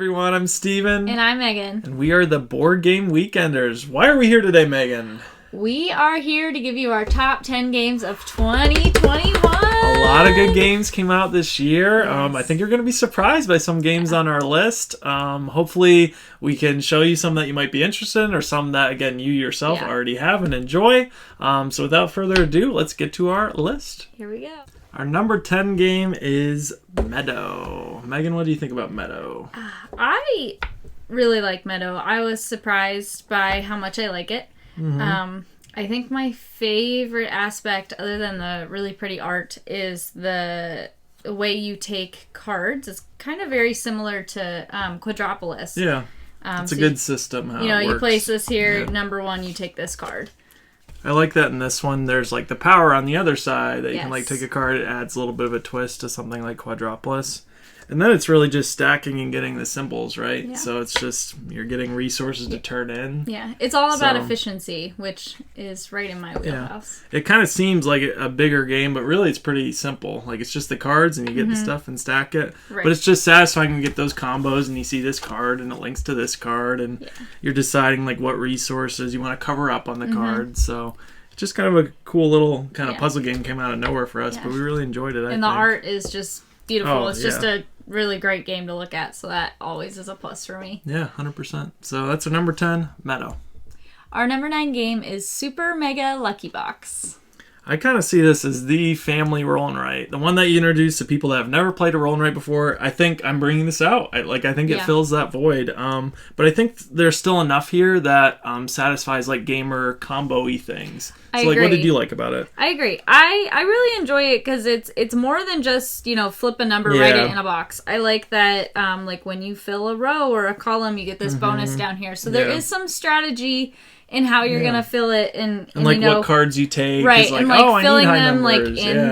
everyone, I'm Steven. And I'm Megan. And we are the Board Game Weekenders. Why are we here today, Megan? We are here to give you our top 10 games of 2021. A lot of good games came out this year. Yes. I think you're going to be surprised by some games on our list. Hopefully, we can show you some that you might be interested in or some that, again, you yourself already have and enjoy. So without further ado, let's get to our list. Here we go. Our number 10 game is Meadow. Megan, what do you think about Meadow? I really like Meadow. I was surprised by how much I like it. Mm-hmm. I think my favorite aspect, other than the really pretty art, is the way you take cards. It's kind of very similar to Quadropolis. Yeah, it's a good system how it works. You place this here, number one, you take this card. I like that in this one. There's like the power on the other side that you can like take a card. It adds a little bit of a twist to something like Quadropolis. And then it's really just stacking and getting the symbols, right? Yeah. So it's just, you're getting resources to turn in. Yeah, it's all about efficiency, which is right in my wheelhouse. Yeah. It kind of seems like a bigger game, but really it's pretty simple. Like, it's just the cards, and you get the stuff and stack it. Right. But it's just satisfying to get those combos, and you see this card, and it links to this card, and you're deciding, like, what resources you want to cover up on the card. So it's just kind of a cool little kind of puzzle game. Came out of nowhere for us, but we really enjoyed it, I think. The art is just beautiful. It's just a really great game to look at, so that always is a plus for me. Yeah, 100%. So that's our number 10, Meadow. Our number 9 game is Super Mega Lucky Box. I kind of see this as the family roll and write. The one that you introduce to people that have never played a roll and write before. I think I'm bringing this out. I think it fills that void. But I think there's still enough here that satisfies like gamer combo-y things. So like, what did you like about it? I agree. I really enjoy it because it's more than just, flip a number, write it in a box. I like that like when you fill a row or a column, you get this bonus down here. So there is some strategy in how you're gonna fill it, and like what cards you take, right? Like, and like filling them numbers. like in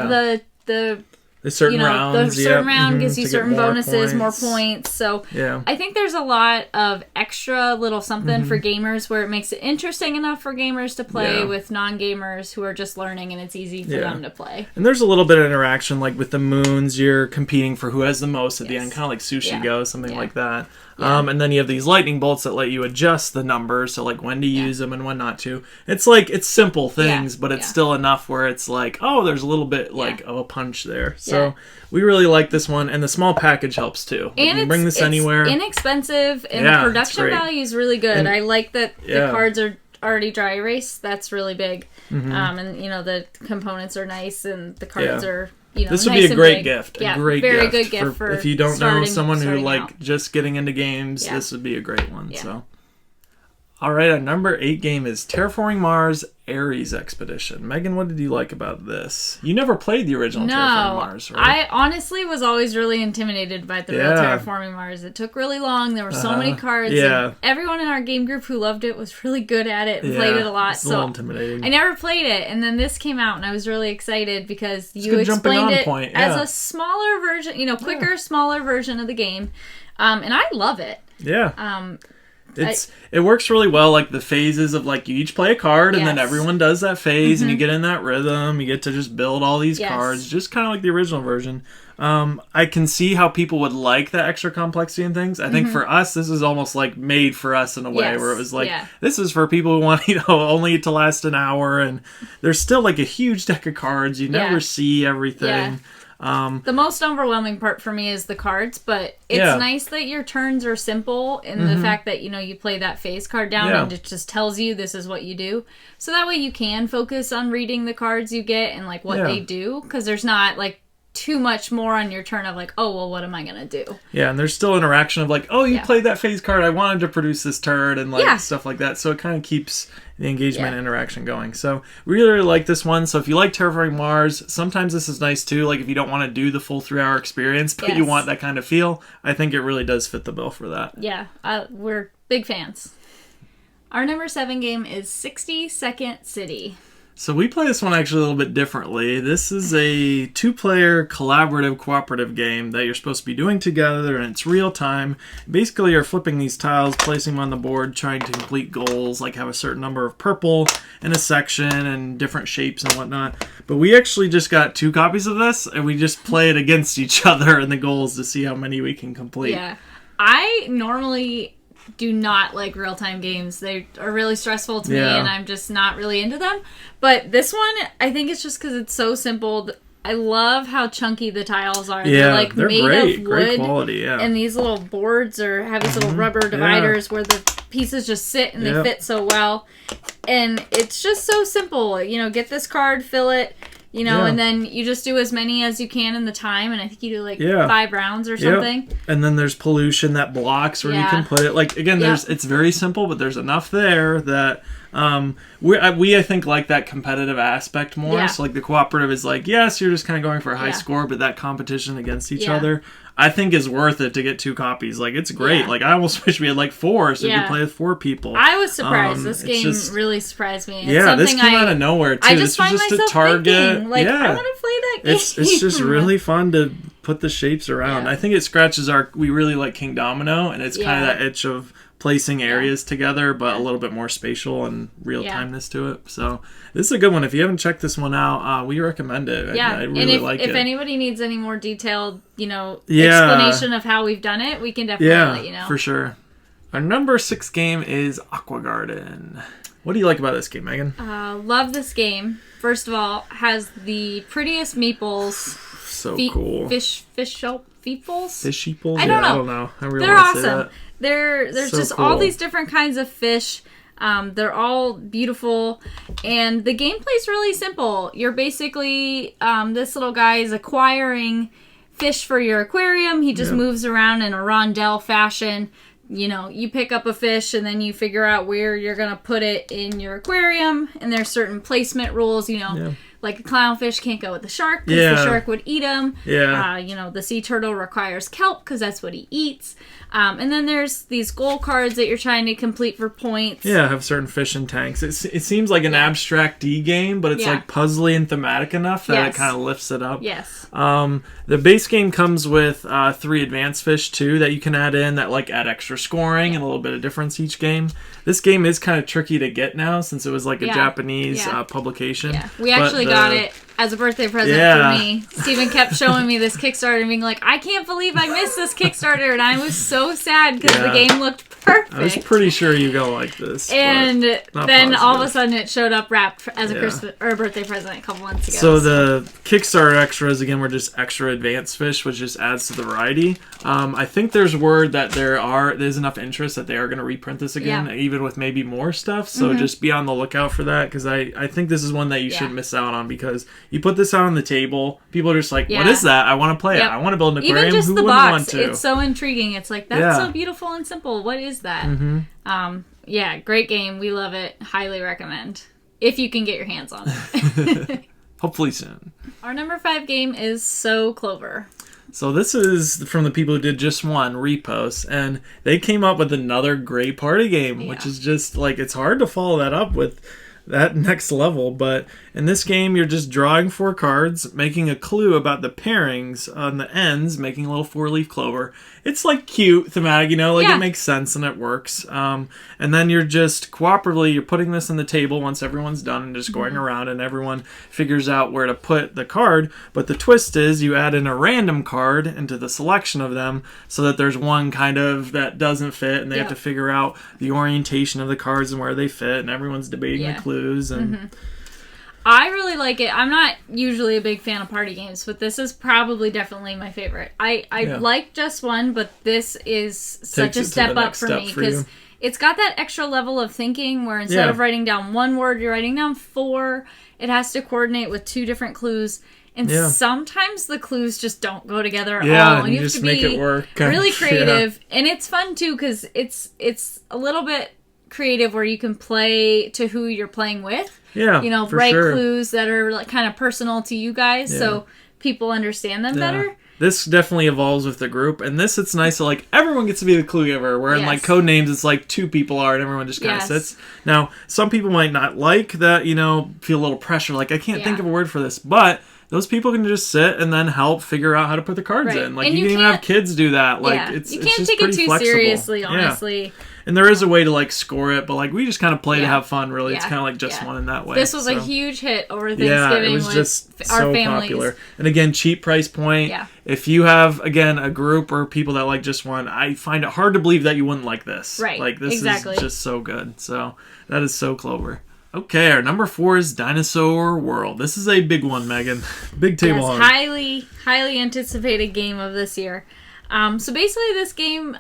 the certain rounds. The certain round gives you certain bonuses, more points. So I think there's a lot of extra little something for gamers where it makes it interesting enough for gamers to play with non-gamers who are just learning, and it's easy for them to play. And there's a little bit of interaction, like with the moons, you're competing for who has the most at the end, kind of like Sushi Go, something like that. And then you have these lightning bolts that let you adjust the numbers, so like when to use them and when not to. It's like, it's simple things, but it's still enough where it's like, oh, there's a little bit like of a punch there. So we really like this one, and the small package helps too. Like, and you can bring this anywhere. Inexpensive, and the production value is really good. And I like that the cards are already dry erase. That's really big. And the components are nice, and the cards are. This would nice be a great gift. A great very gift. Good gift for if you don't know someone who out. just getting into games, this would be a great one. So, all right, our number 8 game is Terraforming Mars Ares Expedition. Megan, what did you like about this? You never played the original Terraforming Mars, right? I honestly was always really intimidated by the real Terraforming Mars. It took really long. There were so many cards. And everyone in our game group who loved it was really good at it and played it a lot. It's a little intimidating. I never played it, and then this came out, and I was really excited because you explained it as a smaller version, quicker, smaller version of the game. And I love it. Yeah. It works really well, like the phases of like you each play a card and then everyone does that phase and you get in that rhythm. You get to just build all these cards, just kind of like the original version. I can see how people would like that extra complexity and things. I think for us, this is almost like made for us in a way where it was like, this is for people who want, only to last an hour, and there's still like a huge deck of cards. You never see everything. The most overwhelming part for me is the cards, but it's nice that your turns are simple in the fact that, you play that phase card down and it just tells you this is what you do. So that way you can focus on reading the cards you get and like what they do, because there's not like too much more on your turn of like, oh, well, what am I going to do? Yeah, and there's still interaction of like, oh, you played that phase card, I wanted to produce this turn, and like stuff like that. So it kind of keeps the engagement and interaction going. So we really, really like this one. So if you like Terraforming Mars, sometimes this is nice too. Like if you don't want to do the full 3-hour experience, but you want that kind of feel, I think it really does fit the bill for that. Yeah, we're big fans. Our number 7 game is 60-Second City. So we play this one actually a little bit differently. This is a 2-player collaborative cooperative game that you're supposed to be doing together, and it's real time. Basically, you're flipping these tiles, placing them on the board, trying to complete goals, like have a certain number of purple in a section and different shapes and whatnot. But we actually just got 2 copies of this, and we just play it against each other in the goals to see how many we can complete. Yeah. I normally do not like real-time games. They are really stressful to me, and I'm just not really into them. But this one, I think it's just because it's so simple. I love how chunky the tiles are. Yeah, they're made great. of wood. Great quality, yeah. And these little boards have these little rubber dividers where the pieces just sit and they fit so well. And it's just so simple. You know, get this card, fill it, you know, and then you just do as many as you can in the time. And I think you do like 5 rounds or something. And then there's pollution that blocks where you can put it. Like, again, it's very simple, but there's enough there that we I think like that competitive aspect more. So like the cooperative is like, yes, you're just kind of going for a high score, but that competition against each other, I think is worth it to get 2 copies. Like, it's great. Like, I almost wish we had like 4 so you could play with 4 people. I was surprised. This game really surprised me. It's this came out of nowhere too. I just find myself a target. Thinking, like, I want to play that game. It's just really fun to put the shapes around. I think it scratches we really like King Domino, and it's kind of that itch of placing areas together, but a little bit more spatial and real-timeness to it. So this is a good one. If you haven't checked this one out, we recommend it. I really like it. If anybody needs any more detailed, explanation of how we've done it, we can definitely let you know. For sure. Our number 6 game is Aqua Garden. What do you like about this game, Megan? Love this game. First of all, has the prettiest meeples. So cool. Fish feeples? Fish sheeples? I don't know. I really They're want to awesome. say that. There's so just cool. all these different kinds of fish. They're all beautiful, and the gameplay's really simple. You're basically this little guy is acquiring fish for your aquarium. He just moves around in a rondelle fashion. You know, you pick up a fish and then you figure out where you're gonna put it in your aquarium, and there's certain placement rules. Like a clownfish can't go with the shark because the shark would eat him. The sea turtle requires kelp because that's what he eats. And then there's these goal cards that you're trying to complete for points. Yeah, have certain fish in tanks. It seems like an abstract D game, but it's like puzzly and thematic enough that it kind of lifts it up. Yes. The base game comes with 3 advanced fish too that you can add in that like add extra scoring and a little bit of difference each game. This game is kind of tricky to get now since it was like a Japanese publication. Yeah, we actually got it as a birthday present for me. Steven kept showing me this Kickstarter and being like, I can't believe I missed this Kickstarter, and I was so sad because the game looked perfect. I was pretty sure you go like this. And then all of a sudden it showed up wrapped as a Christmas or a birthday present a couple months ago. So the Kickstarter extras, again, were just extra advanced fish, which just adds to the variety. I think there's word that there's enough interest that they are going to reprint this again, even with maybe more stuff. So just be on the lookout for that, because I think this is one that you shouldn't miss out on, because you put this out on the table, people are just like, what is that? I want to play it. I want to build an aquarium. Even just Who the wouldn't box, want to? it's so intriguing. It's like, that's so beautiful and simple. What is that? Great game. We love it. Highly recommend. If you can get your hands on it. Hopefully soon. Our number 5 game is So Clover. So this is from the people who did just one, Repost, and they came up with another great party game, which is just like, it's hard to follow that up with that next level. But in this game, you're just drawing 4 cards, making a clue about the pairings on the ends, making a little 4-leaf clover. It's like cute, thematic, it makes sense and it works. And then you're just cooperatively, you're putting this on the table once everyone's done and just going around, and everyone figures out where to put the card. But the twist is you add in a random card into the selection of them so that there's one kind of that doesn't fit, and they have to figure out the orientation of the cards and where they fit, and everyone's debating the clues. And I really like it. I'm not usually a big fan of party games, but this is probably definitely my favorite. I like just one, but this is such a step up for me because it's got that extra level of thinking where instead of writing down 1 word, you're writing down 4. It has to coordinate with 2 different clues. And sometimes the clues just don't go together at all. And you have to make it work. Really creative. And it's fun too because it's a little bit creative where you can play to who you're playing with. Write clues that are like kind of personal to you guys so people understand them better. This definitely evolves with the group, and it's nice that like everyone gets to be the clue giver, where in like code names it's like 2 people are and everyone just kind of sits. Now, some people might not like that, feel a little pressure, like I can't think of a word for this, but those people can just sit and then help figure out how to put the cards in. Like, you can even have kids do that. Like, it's you just can't take it too flexible. seriously, honestly. And there is a way to like score it, but like we just kind of play to have fun. Really, it's kind of like just one in that way. This was a huge hit over Thanksgiving. Yeah, it was just our so families. popular. And again, cheap price point. Yeah. If you have again a group or people that like just one, I find it hard to believe that you wouldn't like this. Right. Like this is just so good. So that is so Clover. Okay, our number 4 is Dinosaur World. This is a big one, Megan. Big table hog. Highly anticipated game of this year. So basically this game,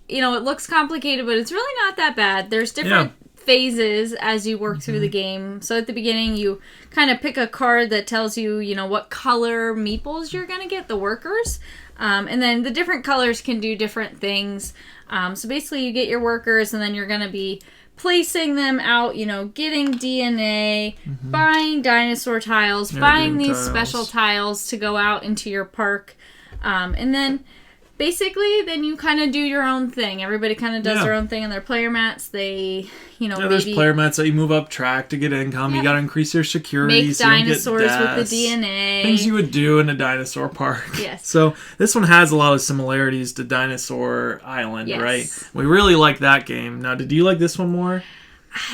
it looks complicated, but it's really not that bad. There's different phases as you work through the game. So at the beginning, you kind of pick a card that tells you, what color meeples you're going to get, the workers. And then the different colors can do different things. So basically you get your workers, and then you're going to be placing them out, getting DNA, buying dinosaur tiles, buying these special tiles to go out into your park. And then basically, then you kind of do your own thing. Everybody kind of does their own thing in their player mats. They, there's player mats that you move up track to get income. You got to increase your security. Make dinosaurs with the DNA. Things you would do in a dinosaur park. Yes. So this one has a lot of similarities to Dinosaur Island, right? We really like that game. Now, did you like this one more?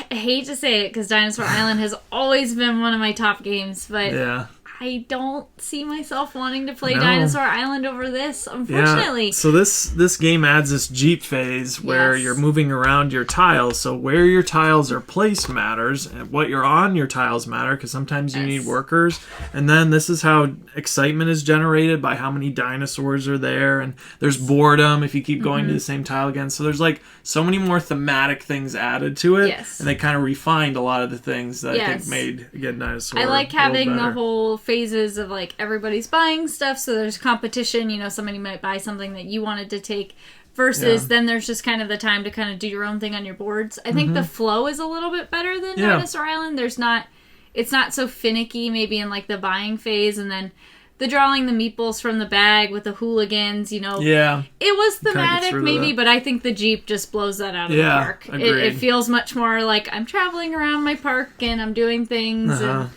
I hate to say it because Dinosaur Island has always been one of my top games, but I don't see myself wanting to play Dinosaur Island over this, unfortunately. Yeah. So this game adds this Jeep phase where you're moving around your tiles. So where your tiles are placed matters, and what you're on your tiles matter, because sometimes you need workers. And then this is how excitement is generated by how many dinosaurs are there. And there's boredom if you keep going to the same tile again. So there's like so many more thematic things added to it. Yes. And they kind of refined a lot of the things that I think made, again, Dinosaur I like having the whole phases of like everybody's buying stuff, so there's competition. Somebody might buy something that you wanted to take versus then there's just kind of the time to kind of do your own thing on your boards. I think the flow is a little bit better than Dinosaur Island. It's not so finicky maybe in like the buying phase, and then the drawing the meeples from the bag with the hooligans, it was thematic maybe, but I think the Jeep just blows that out of the park. It feels much more like I'm traveling around my park and I'm doing things and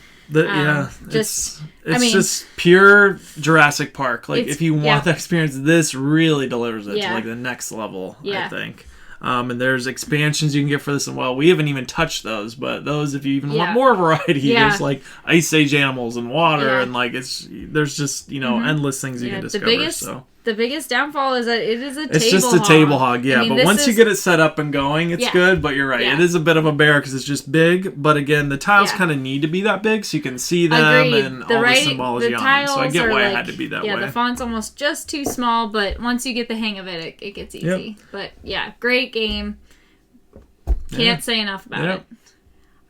it's just pure Jurassic Park. Like if you want that experience, this really delivers it to like the next level. I think. And there's expansions you can get for this, and we haven't even touched those. But those, if you even want more variety, there's like Ice Age animals and water, and like there's just endless things you can discover. The biggest downfall is that it is a table hog. It's just a table hog, but once you get it set up and going, it's good. But you're right, it is a bit of a bear because it's just big. But again, the tiles kind of need to be that big so you can see them and all the symbology on them. So I get why it had to be that way. Yeah, the font's almost just too small, but once you get the hang of it, it gets easy. But great game. Can't say enough about it.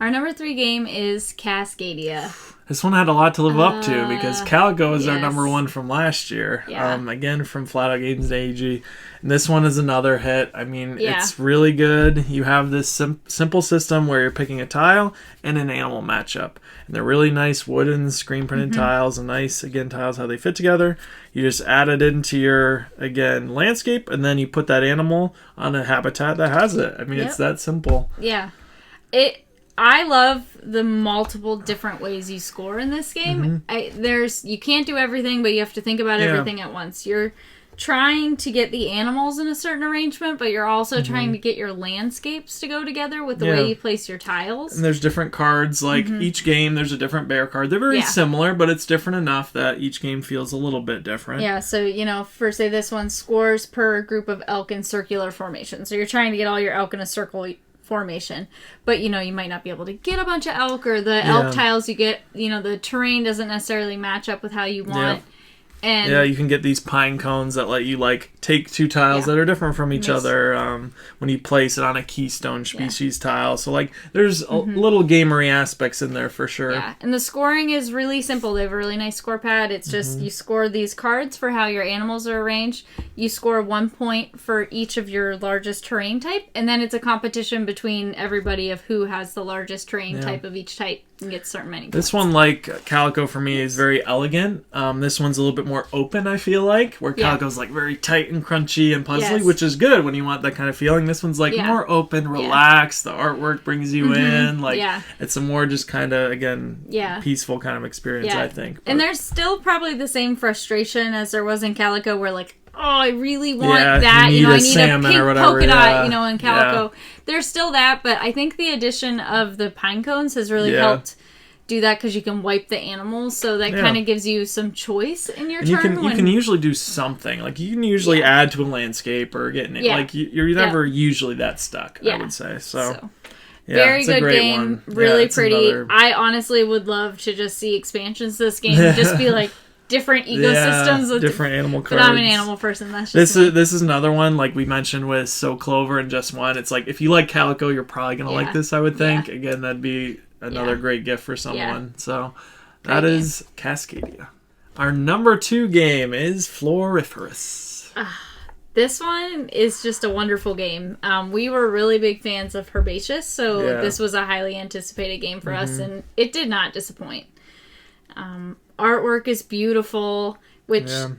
Our number 3 game is Cascadia. This one had a lot to live up to because Calico is our number 1 from last year. Again, from Flat Out Games and AG. And this one is another hit. I mean, it's really good. You have this simple system where you're picking a tile and an animal matchup. And they're really nice wooden screen printed tiles and nice, again, tiles, how they fit together. You just add it into your, again, landscape, and then you put that animal on a habitat that has it. I mean, it's that simple. Yeah. I love the multiple different ways you score in this game. You can't do everything, but you have to think about everything at once. You're trying to get the animals in a certain arrangement, but you're also trying to get your landscapes to go together with the way you place your tiles. And there's different cards. Like each game, there's a different bear card. They're very similar, but it's different enough that each game feels a little bit different. Yeah, so, for, say, this one, scores per group of elk in circular formation. So you're trying to get all your elk in a circle formation, but you might not be able to get a bunch of elk, or the elk tiles you get, the terrain doesn't necessarily match up with how you want. And you can get these pine cones that let you take 2 tiles that are different from each other when you place it on a keystone species tile. So there's a little gamery aspects in there for sure. Yeah, and the scoring is really simple. They have a really nice score pad. It's just you score these cards for how your animals are arranged. You score 1 point for each of your largest terrain type, and then it's a competition between everybody of who has the largest terrain type of each type and gets certain many points. This one, like Calico for me, is very elegant. This one's a little bit more open, I feel like, where Calico's very tight and crunchy and puzzly, which is good when you want that kind of feeling. This one's more open, relaxed. The artwork brings you in. It's a more just kind of, again, peaceful kind of experience, I think. And there's still probably the same frustration as there was in Calico, where I really want that. I need a pink polka dot, in Calico. Yeah. There's still that, but I think the addition of the pine cones has really helped do that because you can wipe the animals, so that kind of gives you some choice in your turn. You can usually do something. Like, you can usually add to a landscape or get it. Like, you're never usually that stuck, I would say. So very good game. One. Really pretty. I honestly would love to just see expansions to this game and just be like different ecosystems with different animal cards. But I'm an animal person. That's just this is another one like we mentioned with So Clover and Just One. It's like if you like Calico, you're probably gonna like this. I would think. Again, that'd be another great gift for someone. So that is Cascadia. Our number 2 game is Floriferous. This one is just a wonderful game. We were really big fans of Herbaceous, so this was a highly anticipated game for us, and it did not disappoint. Artwork is beautiful, which... Yeah.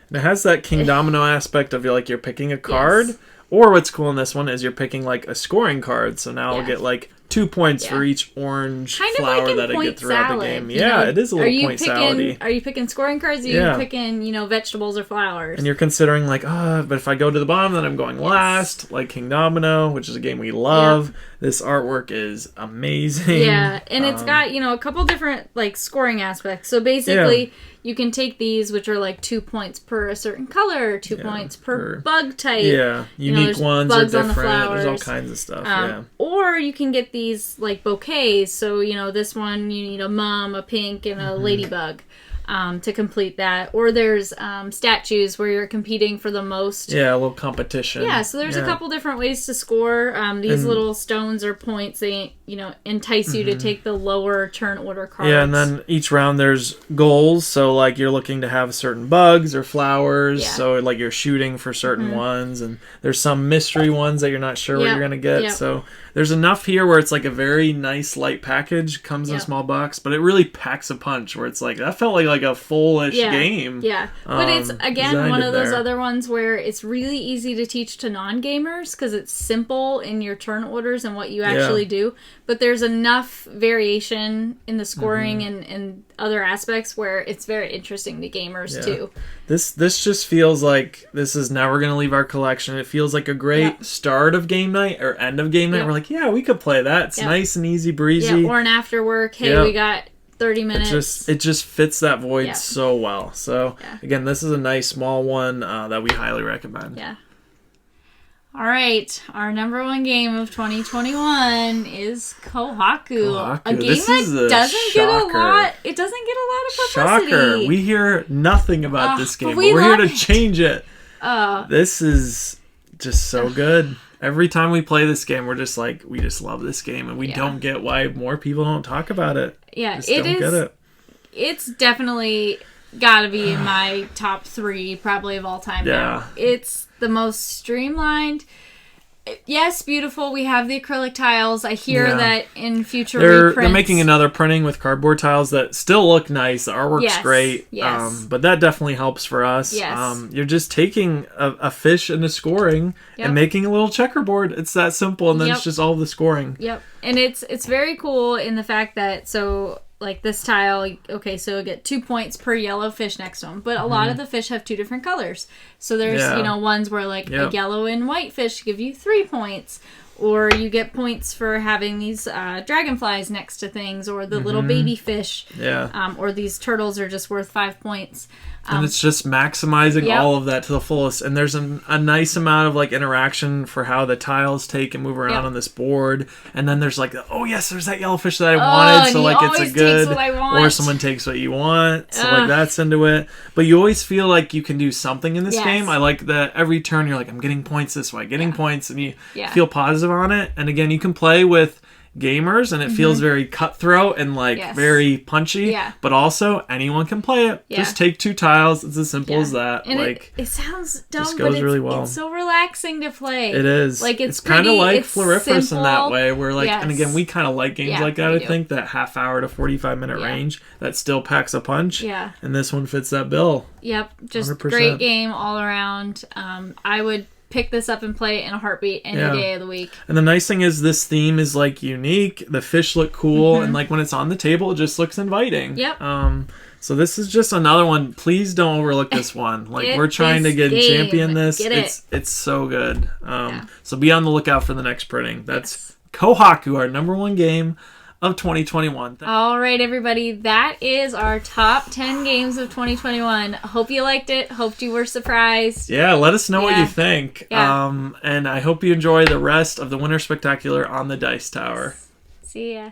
And it has that King Domino aspect of you're picking a card, or what's cool in this one is you're picking like a scoring card, so now I'll get like 2 points for each orange flower that I get throughout the game. Yeah, it is a little point salad-y. Are you picking scoring cards? Or are you picking, vegetables or flowers? And you're considering like, but if I go to the bottom, then I'm going last. Like King Domino, which is a game we love. Yeah. This artwork is amazing. Yeah, and it's got, a couple different like scoring aspects. So basically, you can take these, which are like 2 points per a certain color, 2 points per bug type. Yeah, unique ones are different. There's all kinds of stuff. Or you can get these like bouquets. So, this one you need a mum, a pink, and a ladybug to complete that. Or there's statues where you're competing for the most. Yeah, a little competition. Yeah, so there's a couple different ways to score. These little stones or points, they entice you to take the lower turn order cards. Yeah, and then each round there's goals. So like you're looking to have certain bugs or flowers. Yeah. So like you're shooting for certain ones, and there's some mystery ones that you're not sure what you're gonna get. So there's enough here where it's like a very nice light package, comes in a small box, but it really packs a punch where it's like that felt like a full-ish game. Yeah, but it's again one of those other ones where it's really easy to teach to non-gamers because it's simple in your turn orders and what you actually do. But there's enough variation in the scoring and other aspects where it's very interesting to gamers too. This just feels like this is never going to leave our collection. It feels like a great start of game night or end of game night. We're like, we could play that. It's nice and easy breezy. Yeah, or an after work. Hey, we got 30 minutes. It just fits that void so well. So again, this is a nice small one that we highly recommend. Yeah. All right, our number 1 game of 2021 is Kohaku. A game that doesn't get a lot. It doesn't get a lot of publicity. Shocker! We hear nothing about this game, but we're here to change it. This is just so good. Every time we play this game, we're just like, we just love this game, and we don't get why more people don't talk about it. Yeah, it is. Get it. It's definitely got to be in my top 3 probably of all time now. It's the most streamlined. Yes, beautiful. We have the acrylic tiles. I hear that in future reprints. They're making another printing with cardboard tiles that still look nice. The artwork's great. Yes. But that definitely helps for us. Yes. You're just taking a fish and a scoring and making a little checkerboard. It's that simple, and then it's just all the scoring. Yep. And it's very cool in the fact that, like this tile, so you get 2 points per yellow fish next to them. But a lot of the fish have 2 different colors. So there's, ones where like a yellow and white fish give you 3 points. Or you get points for having these dragonflies next to things, or the little baby fish. Yeah. Or these turtles are just worth 5 points. And it's just maximizing all of that to the fullest. And there's a nice amount of like interaction for how the tiles take and move around on this board. And then there's like, there's that yellowfish that I wanted. So like it's a good, or someone takes what you want. So like that's into it. But you always feel like you can do something in this game. I like that every turn you're like, I'm getting points this way, getting points, and you feel positive on it. And again, you can play with gamers and it feels very cutthroat and like very punchy, but also anyone can play it. Just take 2 tiles. It's as simple as that. And like it sounds dumb, just goes but really well. It's so relaxing to play. It is. Like it's kind of like Floriferous simple. in that way, where like, and again, we kind of like games like that. I think that half hour to 45-minute range that still packs a punch. Yeah. And this one fits that bill. Yep. Just 100%. Great game all around. I would pick this up and play it in a heartbeat any day of the week. And the nice thing is this theme is like unique. The fish look cool, and like when it's on the table, it just looks inviting. Yep. So this is just another one. Please don't overlook this one. Like, we're trying to champion this. It's so good. So be on the lookout for the next printing. That's Kohaku, our number 1 game of 2021. All right, everybody. That is our top 10 games of 2021. Hope you liked it. Hope you were surprised. Yeah, let us know what you think. And I hope you enjoy the rest of the Winter Spectacular on the Dice Tower. See ya.